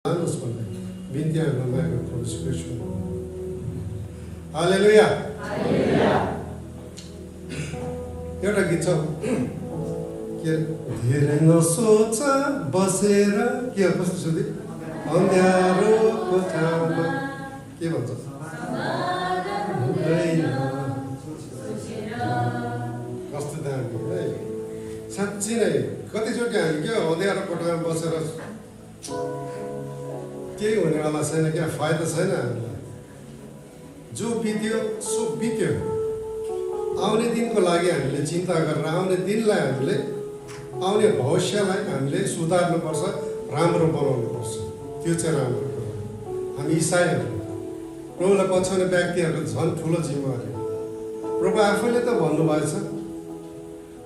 जानुहोस् भन्दै बिन्ती नमागेको प्रभु श्रीकृष्ण। हालेलुया। एउटा गीत छ के धेरै नसोच बसेर के हो कस्तो सुधि अँध्यारो कोठामा के भन्छ कस्तो दामी है साँच्ची नै कतिचोटि हामी क्या अँध्यारो कोठामा बसेर केही हुनेवाला छैन क्या फाइदा छैन हामीलाई जो बित्यो सो बित्यो आउने दिनको लागि हामीले चिन्ता गरेर आउने दिनलाई हामीले आउने भविष्यलाई हामीले सुधार्नुपर्छ राम्रो बनाउनुपर्छ त्यो चाहिँ राम्रो कुरा हामी इसाईहरू प्रभुलाई पछ्याउने व्यक्तिहरूको झन् ठुलो जिम्मेवारी प्रभु आफैले त भन्नुभएछ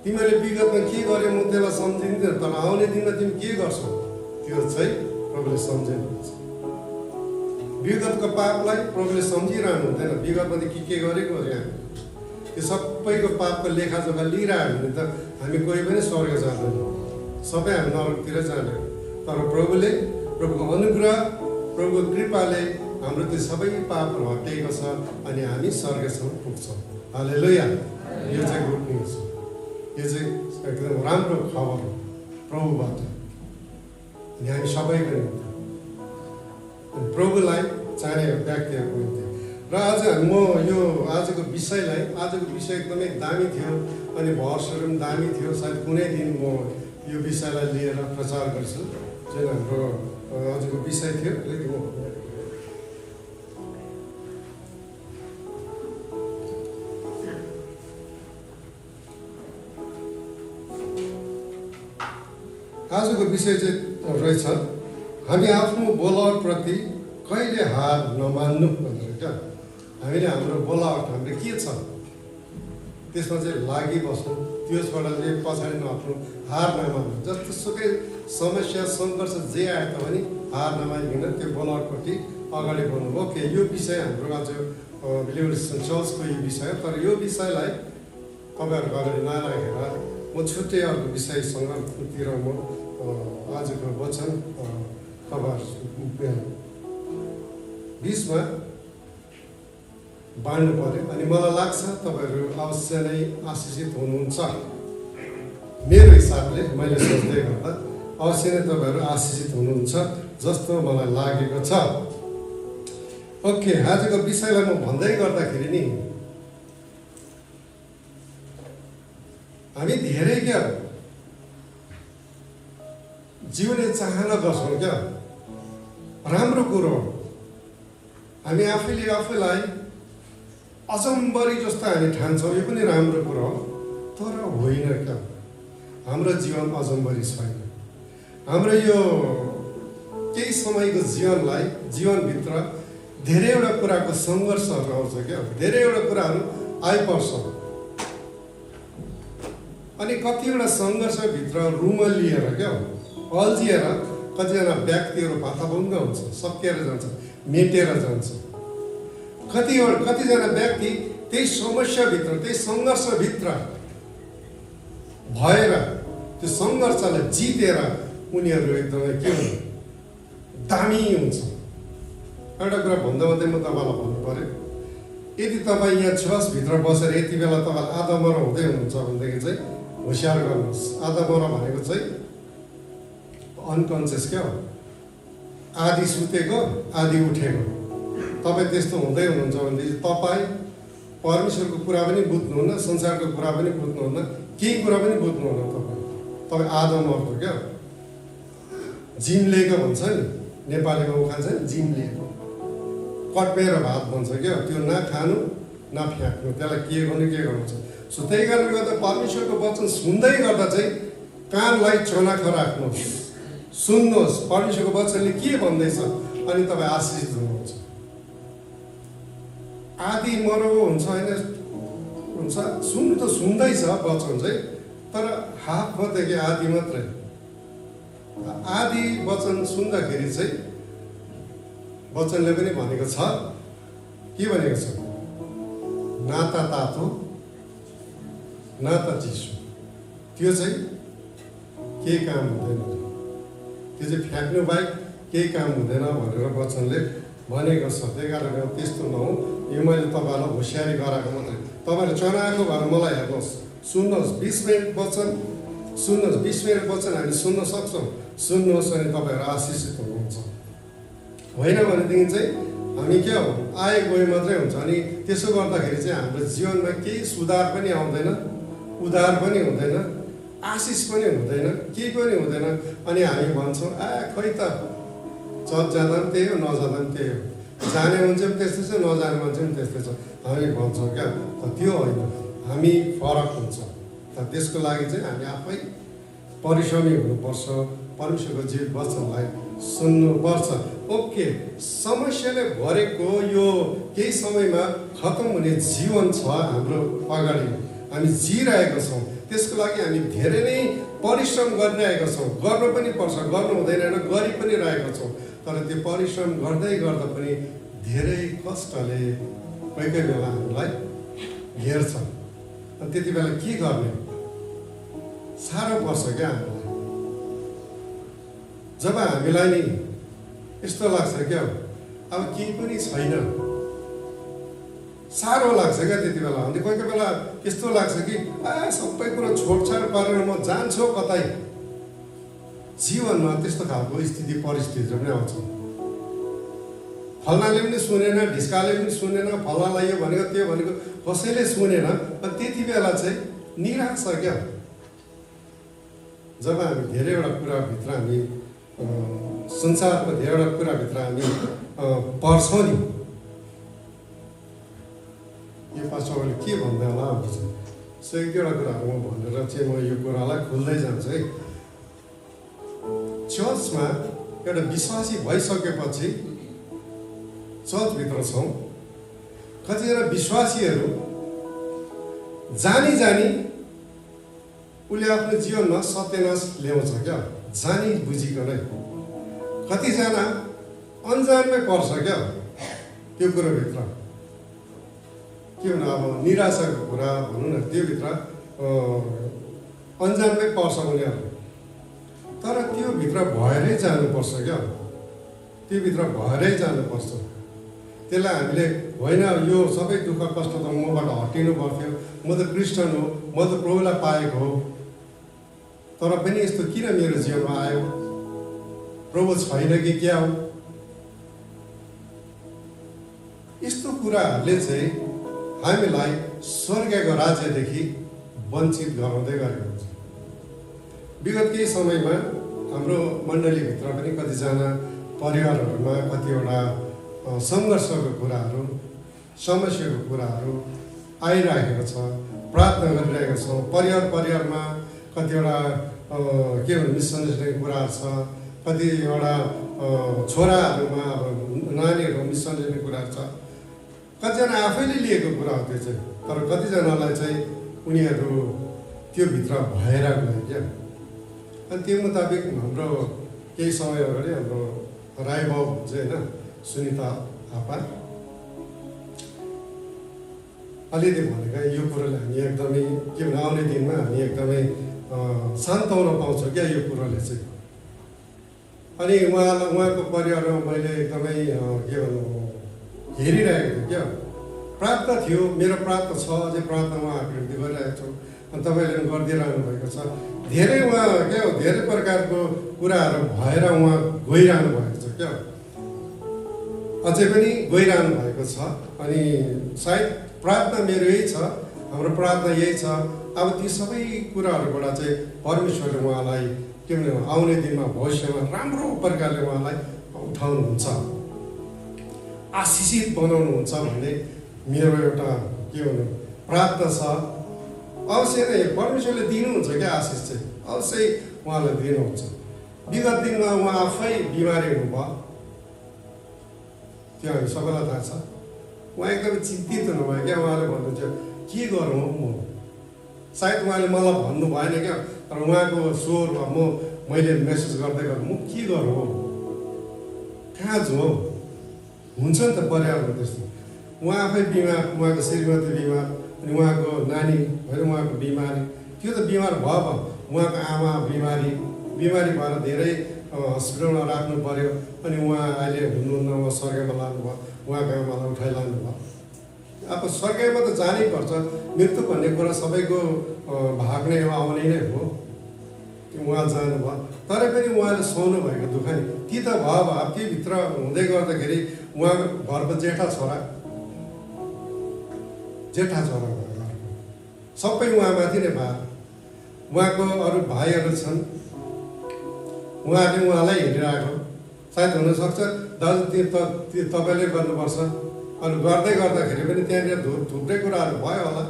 तिमीहरूले विगतमा के गर्यो म त्यसलाई सम्झिँदैन तर आउने दिनमा तिमी के गर्छौ त्यो चाहिँ प्रभुले सम्झिनुहुन्छ विगतको पापलाई प्रभुले सम्झिरहनु हुँदैन विगतमा के गरेको अरे हामी त्यो सबैको पापको लेखाजोखा लिइरह्यो भने त हामी कोही पनि स्वर्ग जाँदैन सबै हामी नरकतिर जाने तर प्रभुको अनुग्रह प्रभुको कृपाले हाम्रो त्यो सबै पापहरू हटेको छ अनि हामी स्वर्गसम्म पुग्छौँ। हालेलुया। यो चाहिँ गुड न्युज हो यो चाहिँ एकदम राम्रो खबर हो प्रभुबाट अनि हामी सबैको निम्ति अनि प्रभुलाई चाहने व्यक्तिहरूको निम्ति र आज म यो आजको विषय एकदमै दामी थियो अनि भर्सहरू पनि दामी थियो सायद कुनै दिन म यो विषयलाई लिएर प्रचार गर्छु जुन हाम्रो आजको विषय थियो आजको विषय चाहिँ रहेछ हामी आफ्नो बोलावटप्रति कहिले हार नमान्नु भनेर क्या हामीले हाम्रो बोलावट हाम्रो के छ त्यसमा चाहिँ लागिबस्नु त्यसबाट चाहिँ पछाडि नहट्नु हार नमान्नु जस्तो सुकै समस्या सङ्घर्ष जे आए तापनि हार नमानिकन त्यो बोलावटपट्टि अगाडि बढ्नु। ओके यो विषय हाम्रो आज बिलिभर्स चर्चको यो विषय तर यो विषयलाई तपाईँहरूको अगाडि नराखेर म छुट्टै अर्को विषयसँगतिर म आजको वचन तपाईँहरू बिचमा बाँड्नु पर्यो अनि मलाई लाग्छ तपाईँहरू अवश्य नै आशिषित हुनुहुन्छ मेरो हिसाबले मैले सोच्दै गर्दा अवश्य नै तपाईँहरू आशिषित हुनुहुन्छ जस्तो मलाई लागेको छ। ओके आजको विषयलाई म भन्दै गर्दाखेरि नि हामी धेरै क्या जिउने चाहना गर्छौँ क्या राम्रो कुरो हामी आफैलाई अचम्बरी जस्तो हामी ठान्छौँ यो पनि राम्रो कुरो हो तर होइन क्या हाम्रो जीवन अचम्बरी छैन हाम्रो यो केही समयको जीवनभित्र धेरैवटा कुराको सङ्घर्षहरू आउँछ क्या धेरैवटा कुराहरू आइपर्छ अनि कतिवटा सङ्घर्षभित्र रुमलिएर क्या अल्झिएर कतिजना व्यक्तिहरू भाताभङ्ग हुन्छ सकिएर जान्छ मेटेर जान्छ कतिजना व्यक्ति त्यही समस्याभित्र त्यही सङ्घर्षभित्र भएर त्यो सङ्घर्षलाई जितेर उनीहरू एकदमै के हुन्छ दामी हुन्छ। एउटा कुरा भन्दा म तपाईँलाई भन्नु पर्यो यदि तपाईँ यहाँ चर्चभित्र बसेर यति बेला तपाईँलाई आधा मर हुँदै हुनुहुन्छ भनेदेखि चाहिँ होसियार गर्नुहोस् आधा मर भनेको चाहिँ अनकन्सियस क्या हो आधी सुतेको आधी उठेको तपाईँ त्यस्तो हुँदै हुनुहुन्छ भनेदेखि तपाईँ परमेश्वरको कुरा पनि बुझ्नुहुन्न संसारको कुरा पनि बुझ्नुहुन्न केही कुरा पनि बुझ्नुहुन्न तपाईँ आधा मर्दो क्या जिम्लेको भन्छ नि नेपालीमा उखान्छ नि जिम्लेको कट्मेर भात भन्छ क्या त्यो न खानु न फ्याँक्नु त्यसलाई के गर्नु सो त्यही कारणले गर्दा परमेश्वरको वचन सुन्दै गर्दा चाहिँ कानलाई चनाखो राख्नुहोस् सुन्नुहोस् परमेश्वरको वचनले के भन्दैछ अनि तपाईँ आशिषित हुनुहुन्छ। आधी मरो हुन्छ होइन हुन्छ सुन्नु त सुन्दैछ वचन चाहिँ तर हाफ मात्रै आधी मात्रै आधी वचन सुन्दाखेरि चाहिँ वचनले पनि भनेको छ के भनेको छ न त तातो न त चिसो त्यो चाहिँ के काम हुँदैन त्यो चाहिँ फ्याँक्नु बाहेक केही काम हुँदैन भनेर वचनले भनेको छ। त्यही कारणले त्यस्तो नहोस्। यो मैले तपाईँहरूलाई होसियारी गराएको मात्रै। तपाईँले चनाएको भएर मलाई हेर्नुहोस्, सुन्नुहोस्, 20 मिनट वचन सुन्नुहोस्, 20 मिनट वचन हामी सुन्न सक्छौँ। सुन्नुहोस् अनि तपाईँहरू आशिषित हुनुहुन्छ। होइन भनेदेखि चाहिँ हामी के हो, आए गए मात्रै हुन्छ। अनि त्यसो गर्दाखेरि चाहिँ हाम्रो जीवनमा केही सुधार पनि आउँदैन, उद्धार पनि हुँदैन, आशिष पनि हुँदैन, केही पनि हुँदैन। अनि हामी भन्छौँ खै त चर्च जाँदा पनि त्यही हो, नजाँदा पनि त्यही हो, जाने मान्छे पनि त्यस्तै छ, नजाने मान्छे पनि त्यस्तै छ, हामी भन्छौँ क्या। त्यो होइन, हामी फरक हुन्छ। त्यसको लागि चाहिँ हामी आफै परिश्रमी हुनुपर्छ, परमेश्वरको जीवित वचनलाई सुन्नुपर्छ। ओके, समस्याले भरेको यो केही समयमा खत्तम हुने जीवन छ हाम्रो अगाडि, हामी जिरहेको छौँ। त्यसको लागि हामी धेरै नै परिश्रम गरिरहेका छौँ। गर्नु पनि पर्छ, गर्नु हुँदैन, गरि पनि रहेका छौँ। तर त्यो परिश्रम गर्दै गर्दा पनि धेरै कष्टले कोही कोही बेला हामीलाई घेर्छ। अनि त्यति बेला के गर्ने, साह्रो पर्छ क्या हामीलाई। जब हामीलाई नि यस्तो लाग्छ क्या, अब केही पनि छैन, साह्रो लाग्छ क्या त्यति बेला। अनि कोही कोही बेला यस्तो लाग्छ कि सबै कुरो छोडछाड पारेर म जान्छु कतै। जीवनमा त्यस्तो खालको स्थिति परिस्थितिहरू पनि आउँछ। फल्नाले पनि सुनेन, ढिस्काले पनि सुनेन, फल्नालाई यो भनेको त्यो भनेको कसैले सुनेन। अनि त्यति बेला चाहिँ निराश क्या। जब हामी धेरैवटा कुराभित्र हामी संसारको धेरैवटा कुराभित्र हामी पर्छौँ नि, यो पास्टरले के भन्दै होला भन्छ। सो एक दुईवटा कुराहरू म भनेर चाहिँ म यो कुरालाई खुल्दै जान्छु है। चर्चमा एउटा विश्वासी भइसकेपछि चर्चभित्र छौँ, कतिजना विश्वासीहरू जानी जानी उसले आफ्नो जीवनमा सत्यनाश ल्याउँछ क्या, जानी बुझिकनै। कतिजना अन्जानमै पर्छ क्या त्यो कुरोभित्र। के भन्नु, अब निराशाको कुरा भनौँ न, त्योभित्र अन्जानमै पर्छ उनीहरू। तर त्योभित्र भएरै जानुपर्छ क्या, त्योभित्र भएरै जानुपर्छ। त्यसलाई हामीले होइन यो सबै दुःख कष्ट त मबाट हटिनु पर्थ्यो, म त क्रिस्चियन हो, म त प्रभुलाई पाएको हो, तर पनि यस्तो किन मेरो जीवनमा आयो, प्रभु छैन कि क्या हो। यस्तो कुराहरूले चाहिँ हामीलाई स्वर्गको राज्यदेखि वञ्चित गराउँदै गरेको हुन्छ। विगत केही समयमा हाम्रो मण्डलीभित्र पनि कतिजना परिवारहरूमा कतिवटा सङ्घर्षको कुराहरू, समस्याको कुराहरू आइरहेको छ। प्रार्थना गरिरहेका छौँ। परिवारमा कतिवटा के भन्नु, मिसअन्डरस्ट्यान्डिङ कुराहरू छ। कतिवटा छोराहरूमा अब नानीहरू मिसअन्डरस्ट्यान्डिङ कुराहरू छ। कतिजना आफैले लिएको कुरा हो त्यो चाहिँ, तर कतिजनालाई चाहिँ उनीहरू त्यो भित्र भएर गयो क्या। अनि त्यो मुताबिक हाम्रो केही समय अगाडि हाम्रो राई बाउ चाहिँ होइन, सुनिता थापा अलिकति भनेका यो कुरोले हामी एकदमै के भन्नु, आउने दिनमा हामी एकदमै सान्त्वना पाउँछौँ क्या यो कुरोले चाहिँ। अनि उहाँको परिवारमा मैले एकदमै के भन्नु हेरिरहेको थिएँ क्या। प्रार्थना थियो, मेरो प्रार्थना छ, अझै प्रार्थना उहाँहरूको निम्ति गरिरहेको छु। अनि तपाईँले पनि गरिदिइरहनु भएको छ। धेरै उहाँ क्या हो, धेरै प्रकारको कुराहरू भएर उहाँ गइरहनु भएको छ क्या, अझै पनि गइरहनु भएको छ। अनि सायद प्रार्थना मेरो यही छ, हाम्रो प्रार्थना यही छ। अब ती सबै कुराहरूबाट चाहिँ परमेश्वरले उहाँलाई के भन्नु, आउने दिनमा भविष्यमा राम्रो प्रकारले उहाँलाई उठाउनुहुन्छ, आशिषित बनाउनुहुन्छ भन्ने मेरो एउटा के भन्नु प्रार्थना छ। अवश्य नै परमेश्वरले दिनुहुन्छ क्या आशिष चाहिँ, अवश्य उहाँलाई दिनुहुन्छ। विगत दिनमा उहाँ आफै बिमारी हुनुभयो, त्यो हामी सबैलाई थाहा छ। उहाँ एकदमै चिन्तित हुनुभयो क्या। उहाँले भन्नुहुन्छ के गरौँ म, सायद उहाँले मलाई भन्नु भएन क्या, तर उहाँको स्वर मैले मेसेज गर्दै गर्दा म के गरौँ, कहाँ जाउँ, हुन्छ नि त परिवारमा त्यस्तो। उहाँ आफै बिमार, उहाँको श्रीमती बिमार, अनि उहाँको नानी होइन उहाँको बिमारी, त्यो त बिमार भयो। उहाँको आमा बिमारी भएर धेरै हस्पिटलमा राख्नु पर्यो अनि उहाँ अहिले हुनुहुन्न, उहाँ स्वर्गमा लानुभयो, उहाँ गाउँमा उठाइ लानुभयो। अब स्वर्गमा त जानै पर्छ, मृत्यु भन्ने कुरा सबैको भाग्ने हो, आउने नै हो। उहाँ जानुभयो तर पनि उहाँले सहनु भएको दुःख नि ती त भयो अब त्योभित्र हुँदै गर्दाखेरि उहाँको घरको जेठा छोरा भयो, सबै उहाँमाथि नै भयो। उहाँको अरू भाइहरू छन्, उहाँले उहाँलाई हेरिरहेको सायद हुनसक्छ दाजु तपाईँले गर्नुपर्छ, अनि गर्दै गर्दाखेरि पनि त्यहाँनिर थुप्रै कुराहरू भयो होला।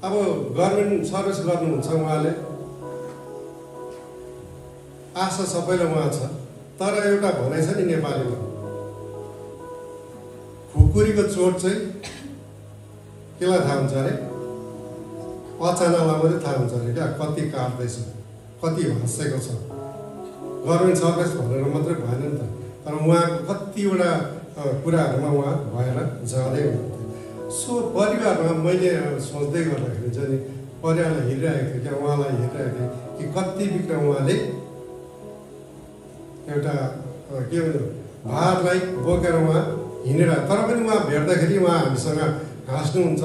अब गभर्मेन्ट सर्भिस गर्नुहुन्छ उहाँले, आशा सबैलाई उहाँ छ। तर एउटा भनाइ छ नि नेपालीमा, खुकुरीको चोट चाहिँ केलाई थाहा हुन्छ अरे, अचानकलाई मात्रै थाहा हुन्छ अरे क्या, कति काट्दैछ, कति भाँसेको छ। गभर्मेन्ट सर्भिस भनेर मात्रै भएन नि त, तर उहाँको कतिवटा कुराहरूमा उहाँ भएर जाँदै हुनुहुन्थ्यो। सो परिवारमा मैले सोच्दै गर्दाखेरि चाहिँ परिवारलाई हेरिरहेको थिएँ क्या, उहाँलाई हेरिरहेको थिएँ कि कति बिग्र उहाँले एउटा के भन्नु भारलाई बोकेर उहाँ हिँडेर, तर पनि उहाँ भेट्दाखेरि उहाँ हामीसँग हाँस्नुहुन्छ,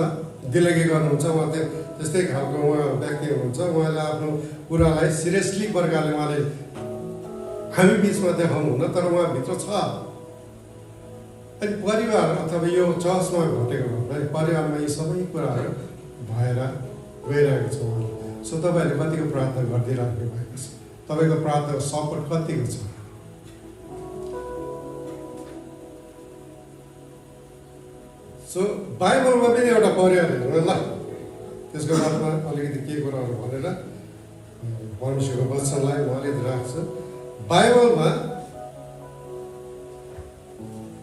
दिलगी गर्नुहुन्छ। उहाँ त्यस्तै खालको उहाँ व्यक्ति हुनुहुन्छ। उहाँले आफ्नो कुरालाई सिरियसली प्रकारले उहाँले हामी बिचमा देखाउनुहुन्न, तर उहाँभित्र छ। अनि परिवार अथवा यो चर्चमा घटेको भन्दा परिवारमा यी सबै कुराहरू भएर गइरहेको छ उहाँले। सो तपाईँहरूले कतिको प्रार्थना गरिदिइराख्नु भएको छ, तपाईँको प्रार्थनाको सपोर्ट कतिको छ। सो बाइबलमा पनि एउटा परिवार हेर्नु ल, त्यसको बारेमा अलिकति के कुराहरू भनेर परमेश्वरको वचनलाई म अलिकति राख्छु। बाइबलमा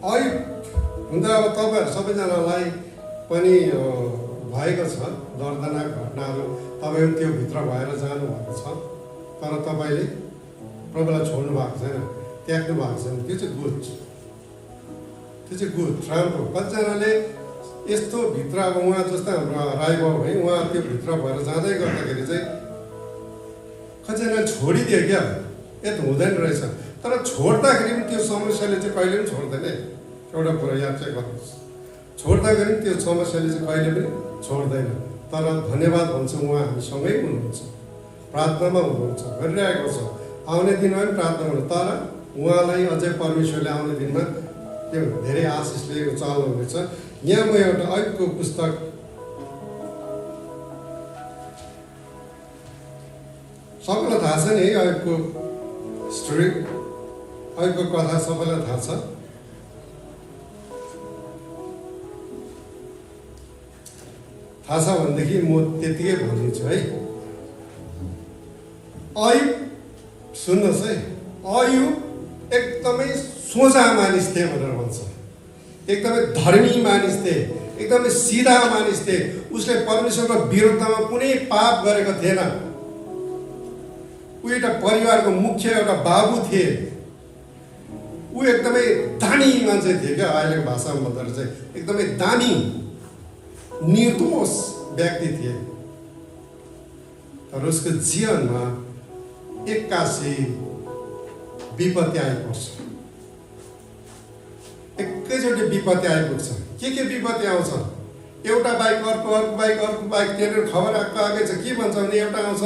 अयुब हुँदा अब तपाईँहरू सबैजनालाई पनि भएको छ दर्दनाक घटनाहरू, तपाईँहरू त्यो भित्र भएर जानुभएको छ, तर तपाईँले प्रभुलाई छोड्नु भएको छैन, त्याग्नु भएको छैन। त्यो चाहिँ गुड, त्यो चाहिँ गुड, राम्रो। कतिजनाले यस्तो भित्र अब उहाँ जस्तै हाम्रो राई बाबु है, उहाँ त्यो भित्र भएर जाँदै गर्दाखेरि चाहिँ कतिजनाले छोडिदियो क्या, यता हुँदैन रहेछ। तर छोड्दाखेरि पनि त्यो समस्याले चाहिँ कहिले पनि छोड्दैन। एउटा कुरा याद चाहिँ गर्नुहोस्, छोड्दाखेरि पनि त्यो समस्याले चाहिँ कहिले पनि छोड्दैन। तर धन्यवाद भन्छु, उहाँ हामीसँगै हुनुहुन्छ, प्रार्थनामा हुनुहुन्छ, गरिरहेको छ। आउने दिनमा पनि प्रार्थना गर्नु, तर उहाँलाई अझै परमेश्वरले आउने दिनमा के धेरै आशिषले चाल्नुहुनेछ। यहाँ म एउटा अयुबको पुस्तक सबैलाई थाहा छ नि, अयुबको स्टोरी, अयुबको कथा सबैलाई थाहा छ। थाहा छ भनेदेखि म त्यतिकै भनिदिन्छु है। अयुब सुन्नुहोस् है, अयुब एकदमै सोझा मानिस थिए भनेर भन्छ, एकदमै धर्मी मानिस थिए, एकदमै सिधा मानिस थिए। उसले परमेश्वरको विरुद्धमा कुनै पाप गरेको थिएन। ऊ एउटा परिवारको मुख्य एउटा बाबु थिए। ऊ एकदमै दानी मान्छे थिए क्या, अहिलेको भाषामा भन्दा चाहिँ एकदमै दानी निर्दोष व्यक्ति थिए। तर उसको जीवनमा एक्कासी विपत्ति आइपर्छ, एकैचोटि विपत्ति आइपुग्छ। के विपत्ति आउँछ, एउटा बाइक अर्को बाइक त्यहाँनिर खबर आएकै छ। के भन्छ भने एउटा आउँछ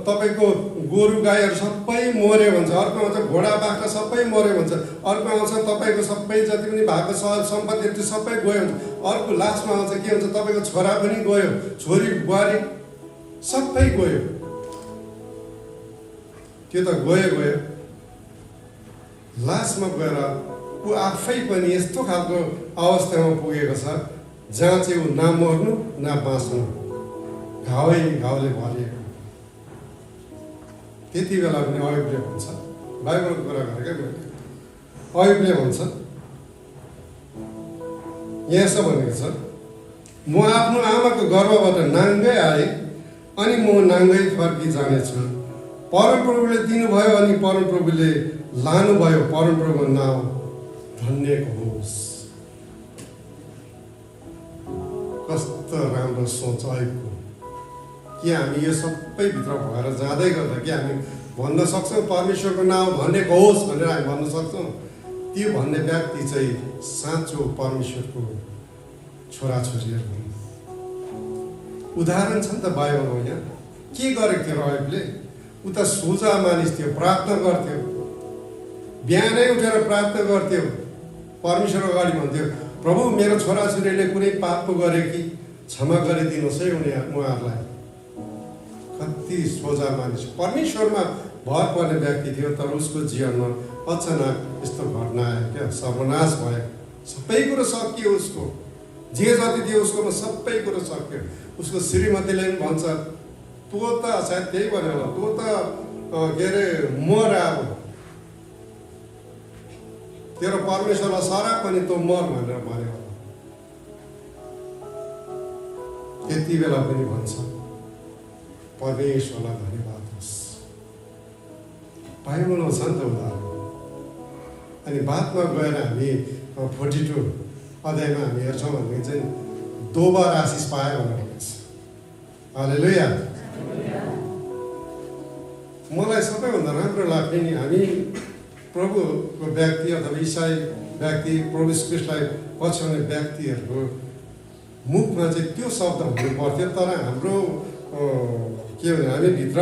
तपाईँको गोरु गाईहरू सबै मऱ्यो भन्छ, अर्को आउँछ घोडा बाख्रा सबै मऱ्यो भन्छ, अर्को आउँछ तपाईँको सबै जति पनि भएको सम्पत्ति त्यो सबै गयो भन्छ, अर्को लास्टमा आउँछ के हुन्छ तपाईँको छोरा पनि गयो, छोरी बुहारी सबै गयो। त्यो त गयो, लास्टमा गएर ऊ आफै पनि यस्तो खालको अवस्थामा पुगेको छ जहाँ चाहिँ ऊ न मर्नु न बाँच्नु, घाउले भरिएको। त्यति बेला पनि अयुबले भन्छ, बाइबलको कुरा गरेकै मैले, अयुबले भन्छ यहाँ यसो भनेको छ, म आफ्नो आमाको गर्भबाट नाङ्गै आएँ अनि म नाङ्गै फर्की जानेछु। परमप्रभुले दिनुभयो अनि परमप्रभुले लानुभयो, परमप्रभुको नाम धन्यको होस्। कस्तो राम्रो सोच अयुबको कि हामी यो सबै भित्र भएर जाँदै गर्दा कि हामी भन्न सक्छौँ परमेश्वरको नाम भनेको होस् भनेर हामी भन्न सक्छौँ। त्यो भन्ने व्यक्ति चाहिँ साँचो परमेश्वरको छोराछोरीहरू हुन्। उदाहरण छ नि त बाइबलमा। यहाँ के गरेको थियो राइबले? उता सोझा मानिस थियो, प्रार्थना गर्थ्यो, बिहानै उठेर प्रार्थना गर्थ्यो, परमेश्वर अगाडि भन्थ्यो, प्रभु मेरो छोराछोरीले कुनै पाप पो गरे कि क्षमा गरिदिनुहोस् है उहाँहरूलाई। कति सोझा मानिस, परमेश्वरमा भर पर्ने व्यक्ति थियो। तर उसको जीवनमा अचानक यस्तो घटना आयो क्या, सर्वनाश भयो। सबै कुरो सकियो, उसको जे जति थियो उसकोमा सबै कुरो सक्यो। उसको श्रीमतीले पनि भन्छ, तँ त सायद त्यही भन्यो होला, तँ त के अरे मर, अब तेरो परमेश्वरलाई सराप पनि तँ मर भनेर भन्यो होला। त्यति बेला पनि भन्छ परमेश्वरलाई धन्यवाद होस्। बाइबलमा छ नि त उदाहरण। अनि बादमा गएर हामी 42 अध्यायमा हामी हेर्छौँ भने चाहिँ दोबार आशिष पायो भनेर भन्छ। हालेलुया। मलाई सबैभन्दा राम्रो लाग्ने नि हामी प्रभुको व्यक्ति अथवा इसाई व्यक्ति, प्रभु क्रिस्टलाई पछ्याउने व्यक्तिहरूको मुखमा चाहिँ त्यो शब्द हुनु पर्थ्यो। तर हाम्रो के भने हामीभित्र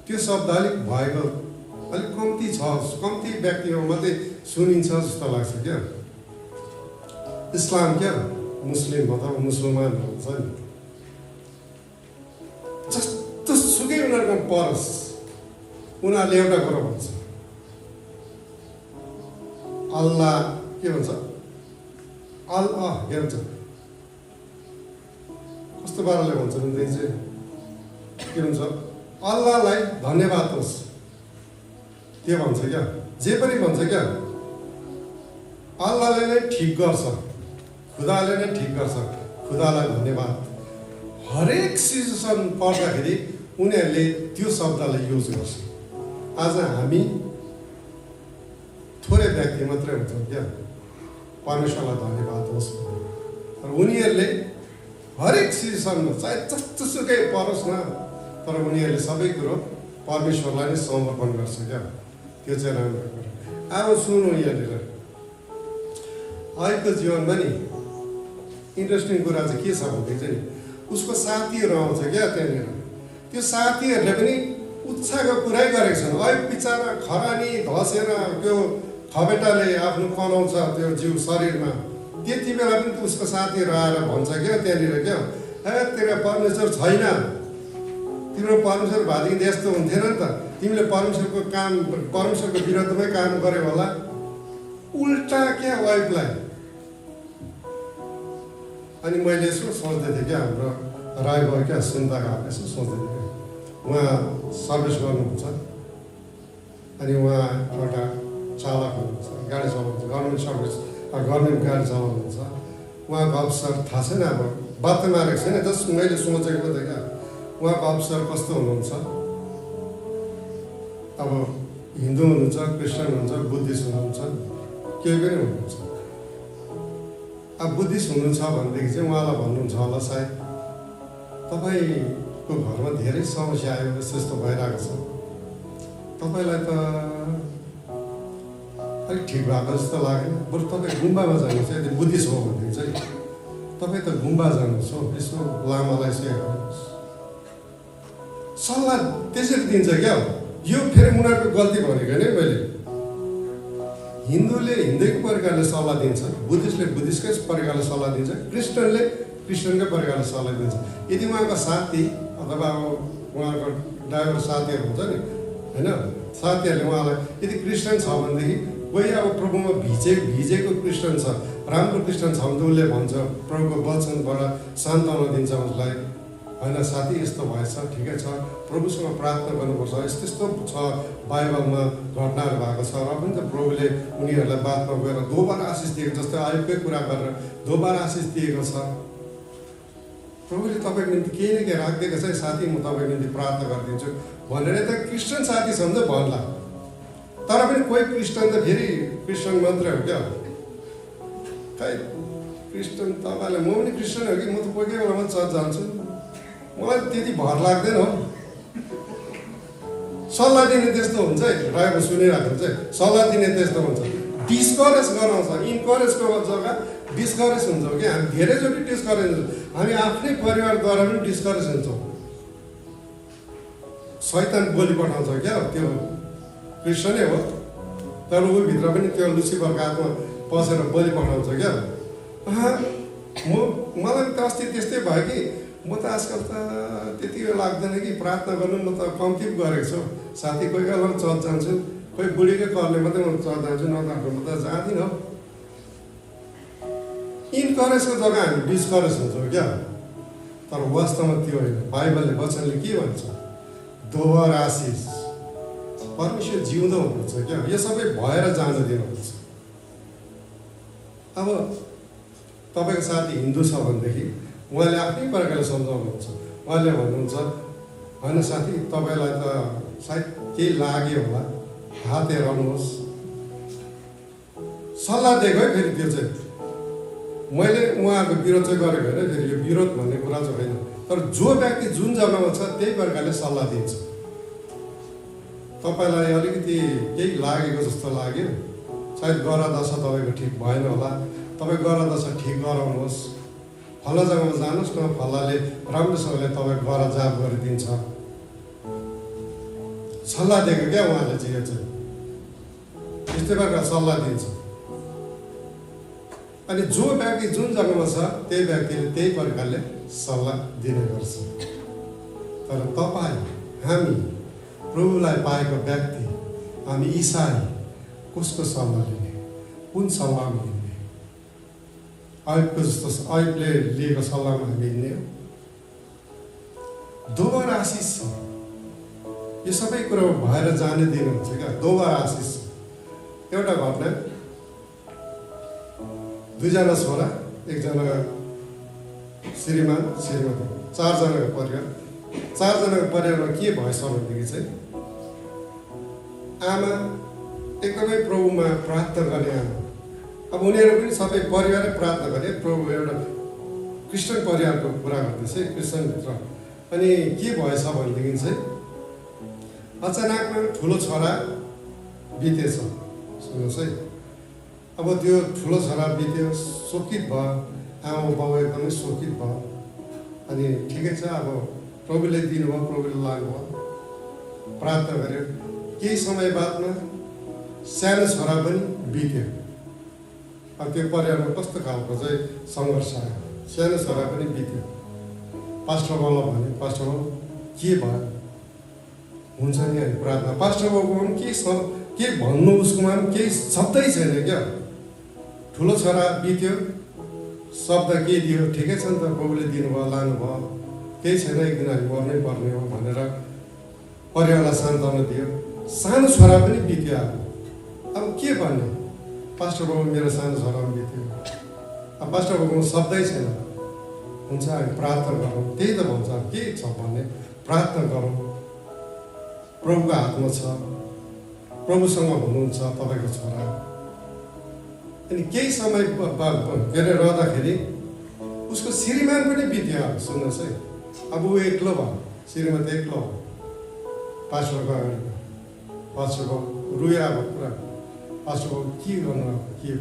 त्यो शब्द अलिक भएको अलिक कम्ती छ, कम्ती व्यक्तिमा मात्रै सुनिन्छ जस्तो लाग्छ क्या। इस्लाम क्या, मुस्लिम अथवा मुसलमान हुन्छ नि, जस्तो सुकै उनीहरूको परोस्, उनीहरूले एउटा कुरो भन्छ, अल्लाह के भन्छ, अल्लाह के भन्छ, कस्तो पाराले भन्छ भनेदेखि चाहिँ के भन्छ, अल्लाहलाई धन्यवाद होस्, त्यो भन्छ क्या। जे पनि भन्छ क्या, अल्लाहले नै ठिक गर्छ, खुदाले नै ठिक गर्छ, खुदालाई धन्यवाद। हरेक सिचुएसन पर्दाखेरि उनीहरूले त्यो शब्दलाई युज गर्छ। आज हामी थोरै व्यक्ति मात्रै हुन्छौँ क्या, परमेश्वरलाई धन्यवाद होस्। तर उनीहरूले हरेक सिचुएसनमा चाहे जस्तोसुकै परोस् न, तर उनीहरूले सबै कुरो परमेश्वरलाई नै समर्पण गर्छ क्या। त्यो चाहिँ राम्रो कुरा। अब सुन्नु, यहाँनिर अहिलेको जीवनमा नि इन्ट्रेस्टिङ कुरा चाहिँ के छ भने चाहिँ उसको साथीहरू आउँछ क्या त्यहाँनिर। त्यो साथीहरूले पनि उत्साहको कुरै गरेको छन्। अहिले बिचरा खरानी धसेर त्यो खबेटाले आफ्नो कनाउँछ त्यो जिउ शरीरमा, त्यति बेला पनि उसको साथीहरू आएर भन्छ क्या त्यहाँनिर क्या, तेरो परमेश्वर छैन, तिम्रो परमेश्वर भएदेखि यस्तो हुन्थेन नि त, तिमीले परमेश्वरको काम, परमेश्वरको विरुद्धमै काम गर्यो होला। उल्टा क्या वाइफलाई। अनि मैले यसो सोच्दै थिएँ क्या, हाम्रो राई भयो क्या, सुन्दाका यसो सोच्दै थिएँ क्या, उहाँ सर्भिस गर्नुहुन्छ, अनि उहाँ एउटा चालक हुनुहुन्छ, गाडी चलाउनुहुन्छ, गभर्मेन्ट सर्भिस, गभर्मेन्ट गाडी चलाउनुहुन्छ। उहाँको अफसर थाहा छैन, अब बात मारेको छैन, जस्ट मैले सोचेको थिएँ क्या, उहाँको अफसर कस्तो हुनुहुन्छ, अब हिन्दू हुनुहुन्छ, क्रिस्चियन हुनुहुन्छ, बुद्धिस्ट हुनुहुन्छ, केही पनि हुनुहुन्छ। अब बुद्धिस्ट हुनुहुन्छ भनेदेखि चाहिँ उहाँलाई भन्नुहुन्छ होला सायद, तपाईँको घरमा धेरै समस्या आयो, यस्तो यस्तो भइरहेको छ, तपाईँलाई त अलिक ठिक भएको जस्तो लागेन, बरु तपाईँ गुम्बामा जानुहोस्। यदि बुद्धिस्ट हो भनेदेखि चाहिँ तपाईँ त गुम्बा जानुहोस् हो, यसो लामालाई यसो हेर्नुहोस्, सल्लाह त्यसरी दिन्छ क्या। यो फेरि उनीहरूको गल्ती भनेको नै मैले, हिन्दूले हिन्दूकै प्रकारले सल्लाह दिन्छ, बुद्धिस्टले बुद्धिस्टकै प्रकारले सल्लाह दिन्छ, क्रिस्चियनले क्रिस्चियनकै प्रकारले सल्लाह दिन्छ। यदि उहाँको साथी अथवा अब उहाँको ड्राइभर साथीहरू हुन्छ नि होइन, साथीहरूले उहाँलाई यदि क्रिस्चियन छ भनेदेखि कोही अब प्रभुमा भिजेको क्रिस्चियन छ, राम्रो क्रिस्चियन छ भने त उसले भन्छ, प्रभुको वचनबाट सान्त्वना दिन्छ उसलाई, होइन साथी यस्तो भएछ, ठिकै छ, प्रभुसँग प्रार्थना गर्नुपर्छ, यस्तो यस्तो छ बाइबलमा घटनाहरू भएको छ, र पनि त प्रभुले उनीहरूलाई बादमा गएर दोबारा आशिष दिएको, जस्तै आयुबकै कुरा गरेर दोबारा आशिष दिएको छ। प्रभुले तपाईँको निम्ति केही न केही राखिदिएको छ, साथी म तपाईँको निम्ति प्रार्थना गरिदिन्छु भनेर त क्रिस्चियन साथी छ भने चाहिँ भन्ला। तर पनि कोही क्रिस्चियन त फेरि क्रिस्चियन मात्रै हो क्या, खै क्रिस्चियन तपाईँलाई, म पनि क्रिस्चियन हो कि, म त कोही कोही बेला म चर्च जान्छु, मलाई त्यति भर लाग्दैन हो। सल्लाह दिने त्यस्तो हुन्छ है, रहेको सुनिरहेको हुन्छ है, सल्लाह दिने त्यस्तो हुन्छ, डिस्करेज गराउँछ। इन्करेजको जग्गा डिस्करेज हुन्छौँ कि हामी धेरैचोटि डिस्करेज हुन्छौँ। हामी आफ्नै परिवारद्वारा पनि डिस्करेज हुन्छौँ। शैतान बोली पठाउँछ क्या, त्यो क्रिस्चियनै हो तर भित्र पनि त्यो लुसिफरको आत्मा पसेर बोली पठाउँछ क्या। मलाई त अस्ति त्यस्तै भयो कि म त आजकल त त्यति लाग्दैन कि प्रार्थना गर्नु, म त कम्ती गरेको छु। साथी कोही बेला चर्च जान्छु, कोही बुढीकै करले मात्रै म चर्च जान्छु, नत्र म त जाँदिनँ। इन्करेजको जग्गा हामी डिस्करेज हुन्छौँ क्या। तर वास्तवमा त्यो होइन। बाइबलले वचनले के भन्छ? दोहोर आशिष, परमेश्वर जिउँदो हुनुहुन्छ क्या। यो सबै भएर जान दिनुहुन्छ। अब तपाईँको साथी हिन्दू छ भनेदेखि उहाँले आफ्नै प्रकारले सम्झाउनुहुन्छ। उहाँले भन्नुहुन्छ, होइन साथी तपाईँलाई त सायद केही लाग्यो होला, हात हेराउनुहोस्। सल्लाह दिएको है फेरि त्यो चाहिँ मैले उहाँहरूको विरोध चाहिँ गरेको होइन। फेरि यो विरोध भन्ने कुरा चाहिँ होइन, तर जो व्यक्ति जुन जग्गामा छ त्यही प्रकारले सल्लाह दिन्छ। तपाईँलाई अलिकति केही लागेको जस्तो लाग्यो, सायद गरा दशा तपाईँको ठिक भएन होला, तपाईँ गरा दशा ठिक गराउनुहोस्, फल्ला जग्गामा जानुहोस् न, फल्लाले राम्रोसँगले तपाईँ गरा जाप गरिदिन्छ। सल्लाह दिएको क्या उहाँले चाहिँ। यो चाहिँ यस्तै प्रकार सल्लाह दिन्छ। अनि जो व्यक्ति जुन जग्गामा छ त्यही व्यक्तिले त्यही प्रकारले सल्लाह दिने गर्छ। तर तपाईँ हामी प्रभुलाई पाएको व्यक्ति, हामी इसाई कसको सल्लाह लिने, कुन सल्लाहमा हिँड्ने? आयुबको जस्तो आयुबले लिएको सल्लाहमा हामी हिँड्ने हो? दोहोर आशिष छ। यो सबै कुरो भएर जाने दिनुहुन्छ क्या। दोहोर आशिष। एउटा घटना, दुईजना छोरा, एकजना श्रीमान श्रीमती, चारजनाको परिवार। चारजनाको परिवारमा के भएछ भनेदेखि चाहिँ आमा एकदमै प्रभुमा प्रार्थना गर्ने आमा। अब उनीहरू पनि सबै परिवारै प्रार्थना गरे। प्रभु एउटा क्रिस्चियन परिवारको कुरा गर्दैछ, क्रिस्चियनभित्र। अनि के भएछ भनेदेखि चाहिँ अचानकमा ठुलो छोरा बितेछ। सुन्नुहोस् है, अब त्यो ठुलो छोरा बित्यो, शोकित भयो, आमा बाउ एकदमै शोकित भयो। अनि ठिकै छ, अब प्रभुले दिनुभयो, प्रभुले लाग्नुभयो, प्रार्थना गऱ्यो। केही समय बादमा सानो छोरा पनि बित्यो। अब त्यो परिवारमा कस्तो खालको चाहिँ सङ्घर्ष आयो। सानो छोरा पनि बित्यो। पास्टर बाबुलाई भन्यो, पास्टर बाबु के भयो? हुन्छ नि अनि प्रार्थना। पास्टर बाबुकोमा पनि के भन्नु, उसकोमा पनि केही शब्दै छैन क्या। ठुलो छोरा बित्यो, शब्द के दियो? ठिकै छ नि त, प्रभुले दिनुभयो, लानुभयो, केही छैन, एक दिन हामी मर्नै पर्ने हो भनेर परिवारलाई सान्त्वना दियो। सानो छोरा पनि बित्यो। अब के भन्ने? पास्टर बाबु मेरो सानो छोरा पनि बित्यो। अब पास्टर बाबुमा शब्दै छैन। हुन्छ हामी प्रार्थना गरौँ, त्यही त भन्छ। के छ भन्ने? प्रार्थना गरौँ, प्रभुको हातमा छ, प्रभुसँग हुनुहुन्छ तपाईँको छोरा। अनि केही समय के अरे रहँदाखेरि उसको श्रीमान पनि बित्यो। सुन्नुहोस् है, अब ऊ एक्लो भयो, श्रीमती एक्लो भयो। पास्टरको रुयो। अब पुरा पास्टरको के गर्नु, अब के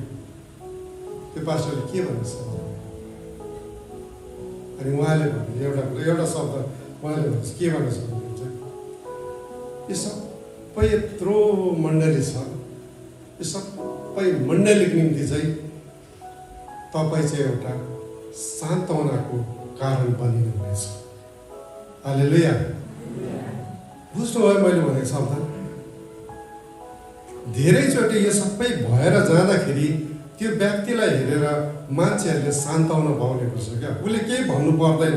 त्यो पास्टरले के भनेछ? अनि उहाँले भन्नु एउटा शब्द उहाँले भन्छ, के भनेछ भने चाहिँ यो सबै यत्रो मण्डली छ, यो सबै मण्डलीको निम्ति चाहिँ तपाईँ चाहिँ एउटा सान्त्वनाको कारण बनिनुहुनेछ। हालेलुया। बुझ्नुभयो मैले भनेको शब्द? धेरैचोटि यो सबै भएर जाँदाखेरि त्यो व्यक्तिलाई हेरेर मान्छेहरूले सान्त्वना पाउने गर्छ क्या। उसले केही भन्नु पर्दैन।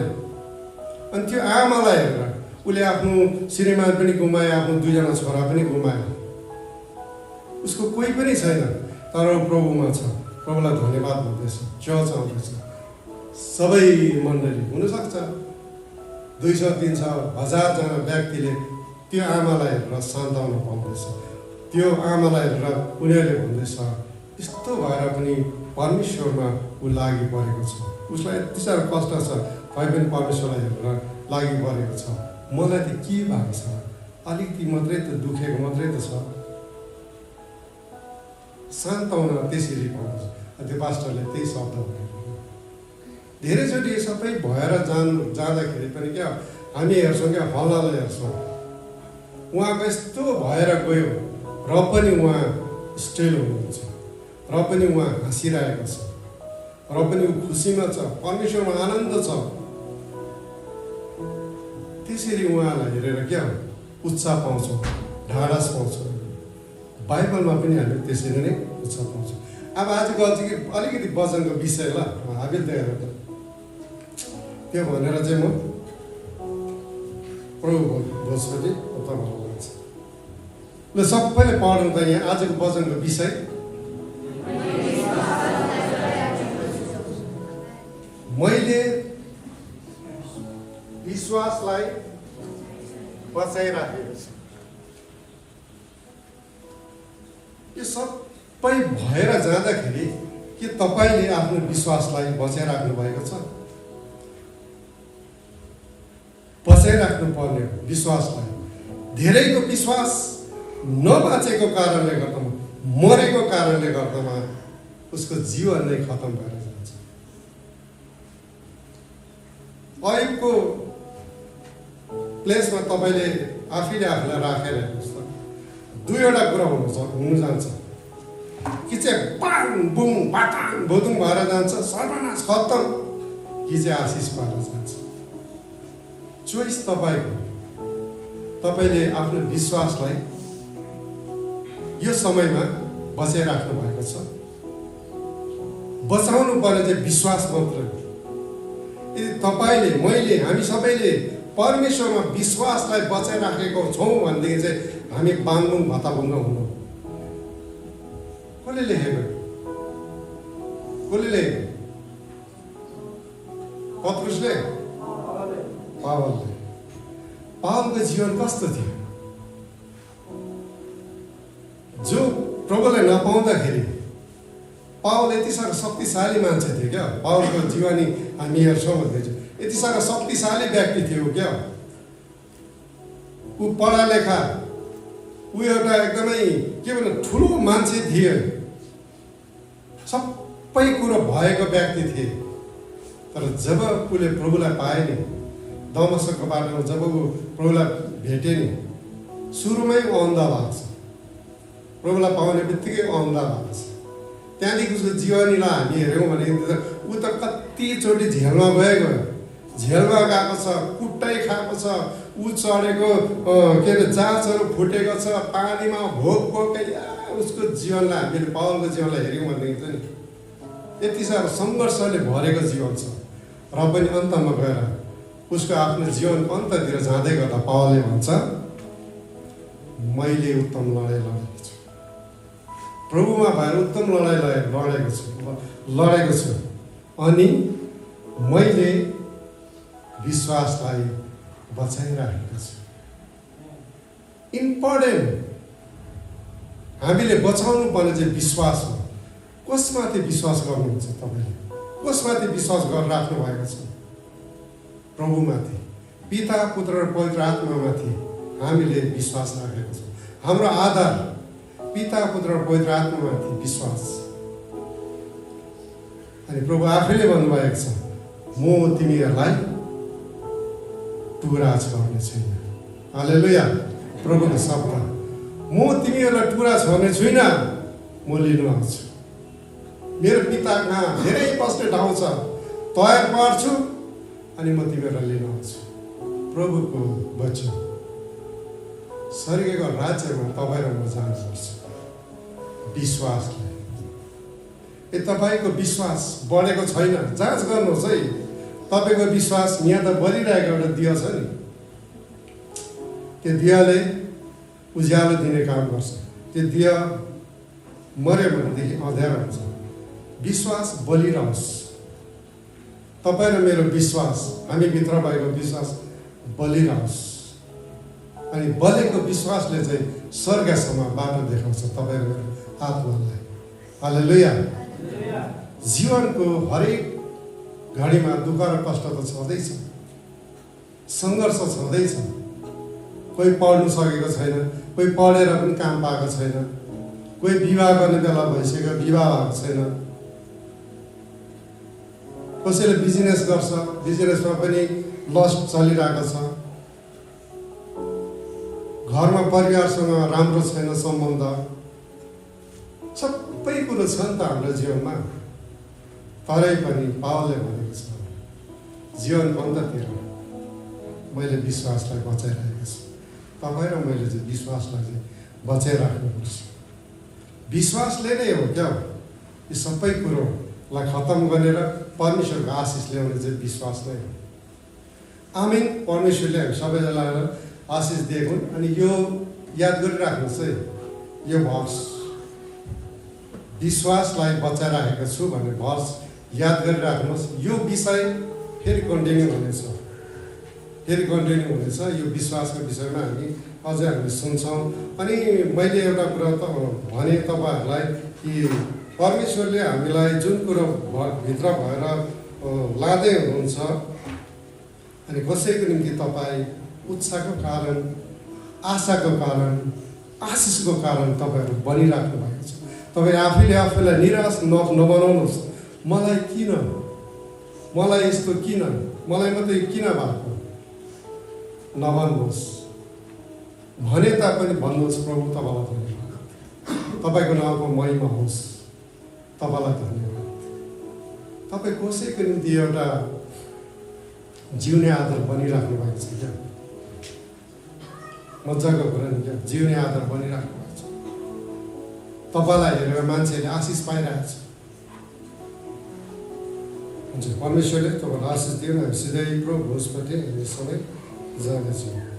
अनि त्यो आमालाई हेरेर उसले आफ्नो श्रीमान पनि गुमायो, आफ्नो दुईजना छोरा पनि गुमायो, उसको कोही पनि छैन, तर प्रभुमा छ। प्रभुलाई धन्यवाद भन्दैछ, चर्च आउँदैछ। सबै मण्डली हुनसक्छ 200, 300, 1000जना व्यक्तिले त्यो आमालाई हेरेर सान्त्वना पाउँदैछ। त्यो आमालाई हेरेर उनीहरूले भन्दैछ यस्तो भएर पनि परमेश्वरमा ऊ लागि परेको छ, उसलाई यति साह्रो कष्ट छ, तै पनि परमेश्वरलाई हेरेर लागि परेको छ। मलाई त के भएको छ? अलिकति मात्रै त दुखेको मात्रै त छ, सान्तवना त्यसरी पाउँछ। त्यो पास्टरले त्यही शब्द भनेको। धेरैचोटि यो सबै भएर जाँदाखेरि पनि क्या हामी हेर्छौँ क्या, फलानालाई हेर्छौँ, उहाँको यस्तो भएर गयो र पनि उहाँ स्टेल हुनुहुन्छ, र पनि उहाँ हाँसिरहेको छ, र पनि ऊ खुसीमा छ, परमेश्वरमा आनन्द छ। त्यसरी उहाँलाई हेरेर क्या उत्साह पाउँछौँ, ढाडस पाउँछौँ। बाइबलमा पनि हामी त्यसरी नै उत्साह पाउँछौँ। अब आजको अलिकति वचनको विषय ल हाबिल देखेर त त्यो भनेर चाहिँ म प्रभु बोल्छु कि तपाईँहरू लान्छ ल सबैले पढौँ त यहाँ आजको वचनको विषय। मैले विश्वासलाई बचाइराखेको छु। यो सबै भएर जाँदाखेरि के तपाईँले आफ्नो विश्वासलाई बचाइराख्नु भएको छ? बचाइराख्नु पर्ने विश्वासलाई। धेरैको विश्वास नबाँचेको कारणले गर्दामा, मरेको कारणले गर्दामा उसको जीवन नै खतम भएर जान्छ। अहिलेको प्लेसमा तपाईँले आफैले आफूलाई राखेर हेर्नुहोस् त, दुईवटा कुरा हुनु जान्छ कि चाहिँ बाङ बुङ बाटाङ बोदुङ भएर जान्छ, सर्वनाश खत्तम, कि चाहिँ आशिष भएर जान्छ। चोइस तपाईँको। तपाईँले आफ्नो विश्वासलाई यो समयमा बचाइराख्नु भएको छ। बचाउनु पर्ने चाहिँ विश्वास मात्र हो। यदि तपाईँले, मैले, हामी सबैले परमेश्वरमा विश्वासलाई बचाइराखेको छौँ भनेदेखि चाहिँ हामी बाङबुङ भत्ताभुङ्ग हुनु। कसले लेखेको? कसले लेखेको? पत्रुसले? पावलले। पावलको जीवन कस्तो थियो? जो प्रभुलाई नपाउँदाखेरि पावल यति साह्रो शक्तिशाली मान्छे थियो क्या। पावलको जीवनी हामी हेर्छौँ भन्दैछु, यति साह्रो शक्तिशाली व्यक्ति थियो क्या। ऊ पढा लेखा, ऊ एउटा एकदमै के भन्नु ठुलो मान्छे थिए, सबै कुरो भएको व्यक्ति थिए। तर जब उसले प्रभुलाई पाए नि, दमस्कको बाटोमा जब ऊ प्रभुलाई भेटे नि, सुरुमै ऊ अन्धा भएको छ। प्रभुलाई पाउने बित्तिकै अन्धा भएको छ। त्यहाँदेखि उसको जीवनीलाई हामी हेऱ्यौँ भने ऊ त कतिचोटि झेलमा गएको, झेलमा गएको छ, कुट्टाइ खाएको छ, ऊ चढेको के अरे जाँचहरू फुटेको छ, पानीमा भोक भोकै। उसको जीवनलाई हामीले पावलको जीवनलाई हेऱ्यौँ भनेदेखि चाहिँ यति साह्रो सङ्घर्षले भरेको जीवन छ। र पनि अन्तमा गएर उसको आफ्नो जीवनको अन्ततिर जाँदै गर्दा पावलले भन्छ, मैले उत्तम लडाइँ लडेको छु, प्रभुमा भएर उत्तम लडाइँ लडेको छु, अनि मैले विश्वासलाई बचाइराखेको छु। इम्पोर्टेन्ट हामीले बचाउनु पर्ने चाहिँ विश्वास हो। कसमाथि विश्वास गर्नुहुन्छ तपाईँले? कसमाथि विश्वास गरिराख्नु भएको छ? प्रभुमाथि, पिता, पुत्र र पवित्र आत्मामाथि हामीले विश्वास राखेको छौँ। हाम्रो आधार पिता, पुत्र र पवित्र आत्मामाथि विश्वास। अनि प्रभु आफैले भन्नुभएको छ, म तिमीहरूलाई टुरा छर्ने छैन। हालेलुया। प्रभुको शब्द, म तिमीहरूलाई टुरा छर्ने छुइनँ, म लिनु आउँछु। मेरो पिता कहाँ धेरै बस्ने ठाउँ छ, तयार पार्छु अनि म तिमीहरूलाई लिन आउँछु। प्रभुको वचन, स्वर्गको राज्यमा तपाईँ र म जानुपर्छ विश्वासले। तपाईँको विश्वास बढेको छैन, जाँच गर्नुहोस् है। तपाईँको विश्वास यहाँ त बलिरहेको एउटा दिया छ नि, त्यो दियाले उज्यालो दिने काम गर्छ। त्यो दिया मर्यो भनेदेखि अँध्यारो हुन्छ। विश्वास बलिरहोस्। तपाईँ र मेरो विश्वास, हामी भित्र भएको विश्वास बलिरहोस्। अनि बलेको विश्वासले चाहिँ स्वर्गसम्म बाटो देखाउँछ तपाईँ र मेरो आत्मालाई। हालेलुया। जीवनको हरेक घडीमा दुःख र कष्ट त छँदैछ, सङ्घर्ष छँदैछ। कोही पढ्नु सकेको छैन, कोही पढेर पनि काम पाएको छैन, कोही विवाह गर्ने बेला भइसक्यो विवाह भएको छैन, कसैले बिजनेस गर्छ, बिजनेसमा पनि लस चलिरहेको छ, घरमा परिवारसँग राम्रो छैन सम्बन्ध, सबै कुरो छ नि त हाम्रो जीवनमा। तरै पनि पावलले भनेको छ जीवनको अन्ततिर मैले विश्वासलाई बचाइरहेको छु। तपाईँ र मैले चाहिँ विश्वासलाई चाहिँ बचाइराख्नुपर्छ। विश्वासले नै हो क्या यी सबै कुरोलाई खत्तम गरेर परमेश्वरको आशिष ल्याउने चाहिँ विश्वास नै हो। आमीन। परमेश्वरले हामी सबैजनालाई आशिष दिएको। अनि यो याद गरिराख्नुहोस् है, यो भर्स विश्वासलाई बचाइराखेको छु भन्ने भर्स याद गरिराख्नुहोस्। यो विषय फेरि कन्टिन्यू हुनेछ, यो विश्वासको विषयमा हामी अझै सुन्छौँ। अनि मैले एउटा कुरा त भने तपाईँहरूलाई कि परमेश्वरले हामीलाई जुन कुरो भित्र भएर लाँदै हुनुहुन्छ, अनि कसैको निम्ति तपाईँ उत्साहको कारण, आशाको कारण, आशिषको कारण तपाईँहरू बनिराख्नु भएको छ। तपाईँ आफैलाई निराश नबनाउनुहोस्। मलाई किन, मलाई यस्तो किन, मलाई मात्रै किन भएको नभन्नुहोस्। भने तापनि भन्नुहोस् प्रभु तपाईँलाई धन्यवाद, तपाईँको नामको महिमा होस्, तपाईँलाई धन्यवाद। तपाईँ कसैको निम्ति एउटा जिउने आधार बनिराख्नु भएको छ क्या। मजाको कुरा नि क्या, जिउने आधार बनिराख्नु भएको छ। तपाईँलाई हेरेर मान्छेले आशिष पाइरहेको छ। हुन्छ, परमेश्वरले तपाईँलाई आशिष दिएर हामी सिधै प्रभु होसपट्टि हामी सबै जानेछौँ।